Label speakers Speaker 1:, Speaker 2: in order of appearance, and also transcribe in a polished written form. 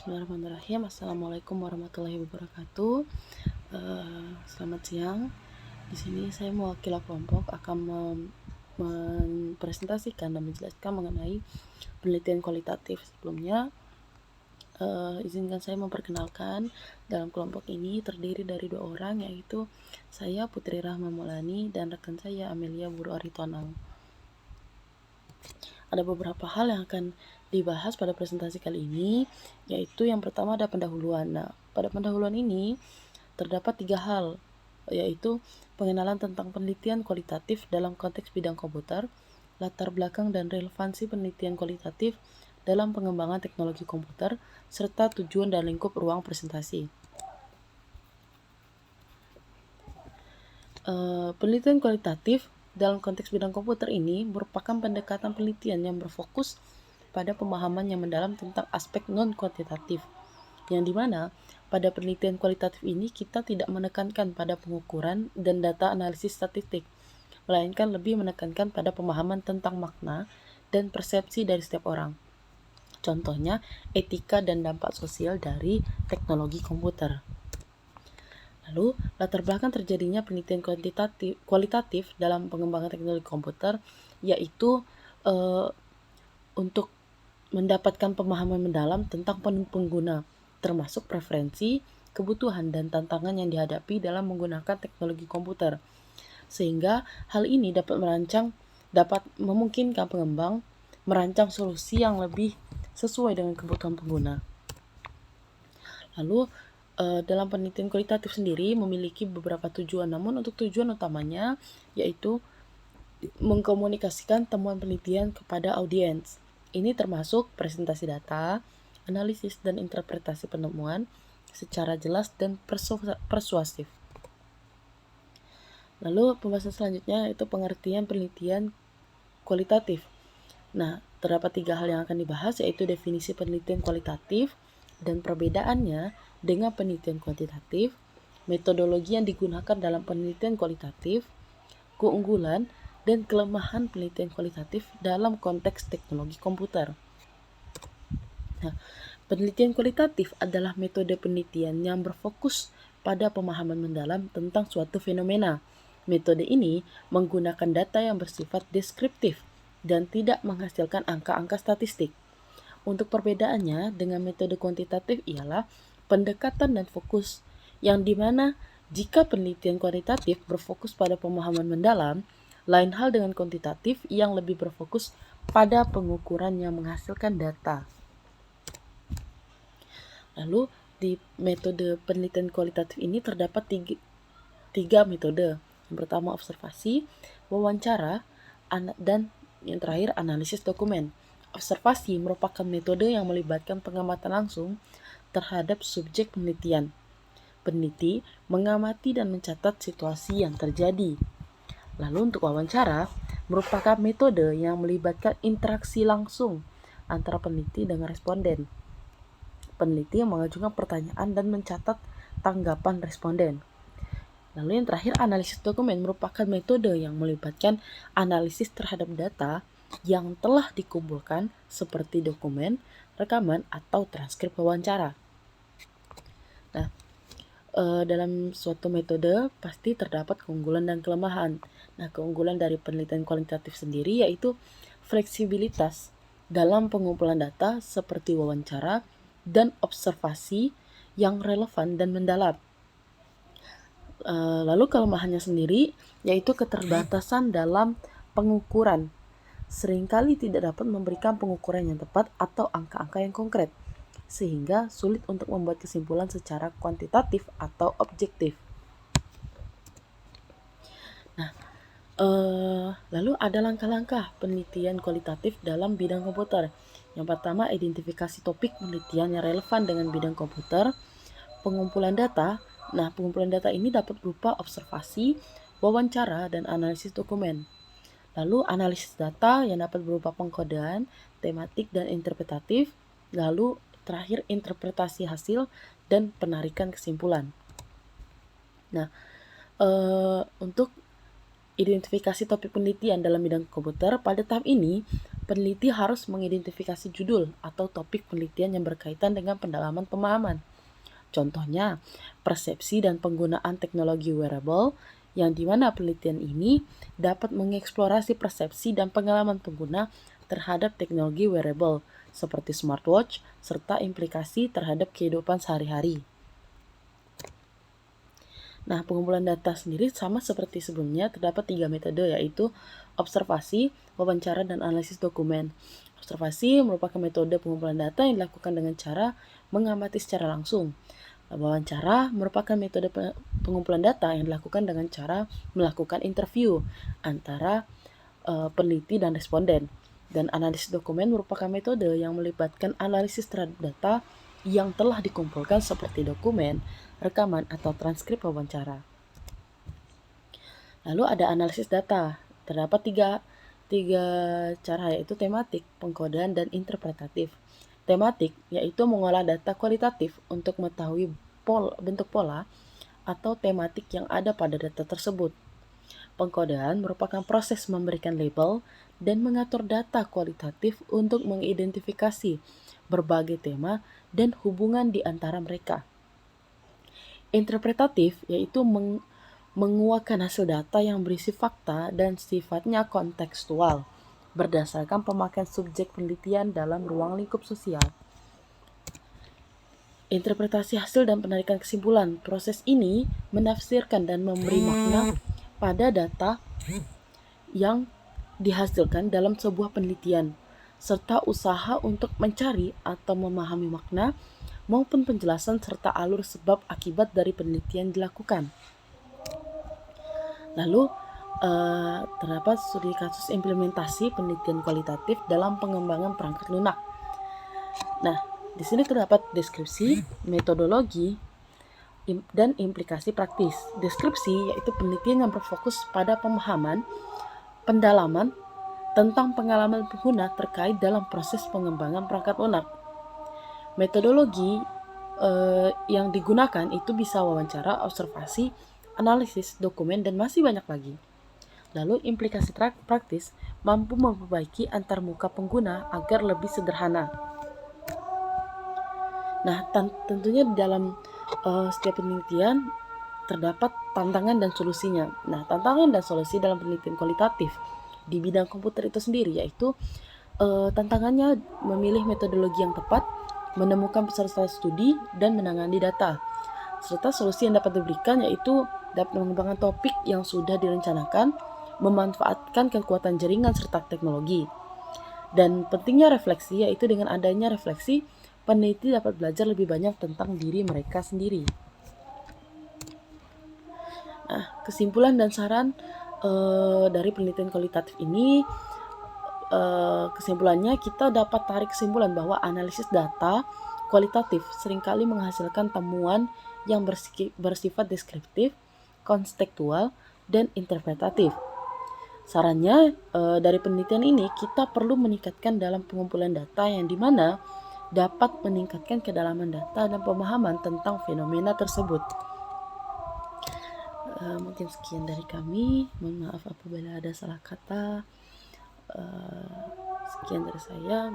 Speaker 1: Bismillahirrahmanirrahim. Assalamualaikum warahmatullahi wabarakatuh. Selamat siang. Di sini saya mewakili kelompok akan mempresentasikan dan menjelaskan mengenai penelitian kualitatif. Sebelumnya, izinkan saya memperkenalkan. Dalam kelompok ini terdiri dari 2 orang, yaitu saya Putri Rahma Maulani dan rekan saya Amelia Buru Aritonang. Ada beberapa hal yang akan dibahas pada presentasi kali ini, yaitu yang pertama ada pendahuluan. Nah, pada pendahuluan ini terdapat 3 hal, yaitu pengenalan tentang penelitian kualitatif dalam konteks bidang komputer, latar belakang dan relevansi penelitian kualitatif dalam pengembangan teknologi komputer, serta tujuan dan lingkup ruang presentasi. Penelitian kualitatif dalam konteks bidang komputer ini merupakan pendekatan penelitian yang berfokus pada pemahaman yang mendalam tentang aspek non-kuantitatif, yang dimana pada penelitian kualitatif ini kita tidak menekankan pada pengukuran dan data analisis statistik, melainkan lebih menekankan pada pemahaman tentang makna dan persepsi dari setiap orang. Contohnya, etika dan dampak sosial dari teknologi komputer. Lalu, latar belakang terjadinya penelitian kualitatif dalam pengembangan teknologi komputer, yaitu untuk mendapatkan pemahaman mendalam tentang pengguna, termasuk preferensi, kebutuhan, dan tantangan yang dihadapi dalam menggunakan teknologi komputer. Sehingga hal ini dapat memungkinkan pengembang merancang solusi yang lebih sesuai dengan kebutuhan pengguna. Lalu, dalam penelitian kualitatif sendiri memiliki beberapa tujuan, namun untuk tujuan utamanya yaitu mengkomunikasikan temuan penelitian kepada audiens. Ini termasuk presentasi data, analisis dan interpretasi penemuan secara jelas dan persuasif. Lalu pembahasan selanjutnya itu pengertian penelitian kualitatif. Nah, terdapat 3 hal yang akan dibahas, yaitu definisi penelitian kualitatif dan perbedaannya dengan penelitian kuantitatif, metodologi yang digunakan dalam penelitian kualitatif, keunggulan dan kelemahan penelitian kualitatif dalam konteks teknologi komputer. Nah, penelitian kualitatif adalah metode penelitian yang berfokus pada pemahaman mendalam tentang suatu fenomena. Metode ini menggunakan data yang bersifat deskriptif dan tidak menghasilkan angka-angka statistik. Untuk perbedaannya dengan metode kuantitatif ialah pendekatan dan fokus, yang dimana jika penelitian kualitatif berfokus pada pemahaman mendalam, lain hal dengan kuantitatif yang lebih berfokus pada pengukuran yang menghasilkan data. Lalu di metode penelitian kualitatif ini terdapat 3 metode. Yang pertama observasi, wawancara, dan yang terakhir analisis dokumen. Observasi merupakan metode yang melibatkan pengamatan langsung terhadap subjek penelitian. Peneliti mengamati dan mencatat situasi yang terjadi. Lalu untuk wawancara merupakan metode yang melibatkan interaksi langsung antara peneliti dengan responden. Peneliti yang mengajukan pertanyaan dan mencatat tanggapan responden. Lalu yang terakhir, analisis dokumen merupakan metode yang melibatkan analisis terhadap data yang telah dikumpulkan seperti dokumen, rekaman, atau transkrip wawancara. Nah, dalam suatu metode pasti terdapat keunggulan dan kelemahan. Nah, keunggulan dari penelitian kualitatif sendiri yaitu fleksibilitas dalam pengumpulan data seperti wawancara dan observasi yang relevan dan mendalam. Lalu kelemahannya sendiri yaitu keterbatasan dalam pengukuran. Seringkali tidak dapat memberikan pengukuran yang tepat atau angka-angka yang konkret, sehingga sulit untuk membuat kesimpulan secara kuantitatif atau objektif. Nah, lalu ada langkah-langkah penelitian kualitatif dalam bidang komputer. Yang pertama, identifikasi topik penelitian yang relevan dengan bidang komputer, pengumpulan data. Nah, pengumpulan data ini dapat berupa observasi, wawancara, dan analisis dokumen. Lalu analisis data yang dapat berupa pengkodean, tematik, dan interpretatif. Lalu terakhir interpretasi hasil dan penarikan kesimpulan. Nah, untuk identifikasi topik penelitian dalam bidang komputer, pada tahap ini peneliti harus mengidentifikasi judul atau topik penelitian yang berkaitan dengan pendalaman pemahaman. Contohnya, persepsi dan penggunaan teknologi wearable, yang dimana penelitian ini dapat mengeksplorasi persepsi dan pengalaman pengguna terhadap teknologi wearable, seperti smartwatch, serta implikasi terhadap kehidupan sehari-hari. Nah, pengumpulan data sendiri sama seperti sebelumnya, terdapat 3 metode, yaitu observasi, wawancara, dan analisis dokumen. Observasi merupakan metode pengumpulan data yang dilakukan dengan cara mengamati secara langsung. Wawancara merupakan metode pengumpulan data yang dilakukan dengan cara melakukan interview antara peneliti dan responden. Dan analisis dokumen merupakan metode yang melibatkan analisis terhadap data yang telah dikumpulkan seperti dokumen, rekaman, atau transkrip wawancara. Lalu ada analisis data. Terdapat tiga cara, yaitu tematik, pengkodean, dan interpretatif. Tematik yaitu mengolah data kualitatif untuk mengetahui bentuk pola atau tematik yang ada pada data tersebut. Pengkodean merupakan proses memberikan label dan mengatur data kualitatif untuk mengidentifikasi berbagai tema dan hubungan di antara mereka. Interpretatif yaitu menguatkan hasil data yang berisi fakta dan sifatnya kontekstual berdasarkan pemakaian subjek penelitian dalam ruang lingkup sosial. Interpretasi hasil dan penarikan kesimpulan. Proses ini menafsirkan dan memberi makna pada data yang dihasilkan dalam sebuah penelitian, serta usaha untuk mencari atau memahami makna maupun penjelasan serta alur sebab akibat dari penelitian dilakukan. Lalu terdapat studi kasus implementasi penelitian kualitatif dalam pengembangan perangkat lunak. Nah, di sini terdapat deskripsi, metodologi, dan implikasi praktis. Deskripsi yaitu penelitian yang berfokus pada pemahaman, pendalaman tentang pengalaman pengguna terkait dalam proses pengembangan perangkat lunak. Metodologi yang digunakan itu bisa wawancara, observasi, analisis, dokumen, dan masih banyak lagi. Lalu implikasi praktis mampu memperbaiki antarmuka pengguna agar lebih sederhana. Nah, tentunya di dalam setiap penelitian terdapat tantangan dan solusinya. Nah, tantangan dan solusi dalam penelitian kualitatif di bidang komputer itu sendiri yaitu tantangannya memilih metodologi yang tepat, menemukan peserta studi, dan menangani data. Serta solusi yang dapat diberikan yaitu dapat mengembangkan topik yang sudah direncanakan, memanfaatkan kekuatan jaringan serta teknologi. Dan pentingnya refleksi yaitu dengan adanya refleksi, peneliti dapat belajar lebih banyak tentang diri mereka sendiri. Nah, kesimpulan dan saran dari penelitian kualitatif ini, kesimpulannya kita dapat tarik kesimpulan bahwa analisis data kualitatif seringkali menghasilkan temuan yang bersifat deskriptif, kontekstual, dan interpretatif. Sarannya, dari penelitian ini kita perlu meningkatkan dalam pengumpulan data yang dimana dapat meningkatkan kedalaman data dan pemahaman tentang fenomena tersebut. Mungkin sekian dari kami. Mohon maaf apabila ada salah kata. Sekian dari saya.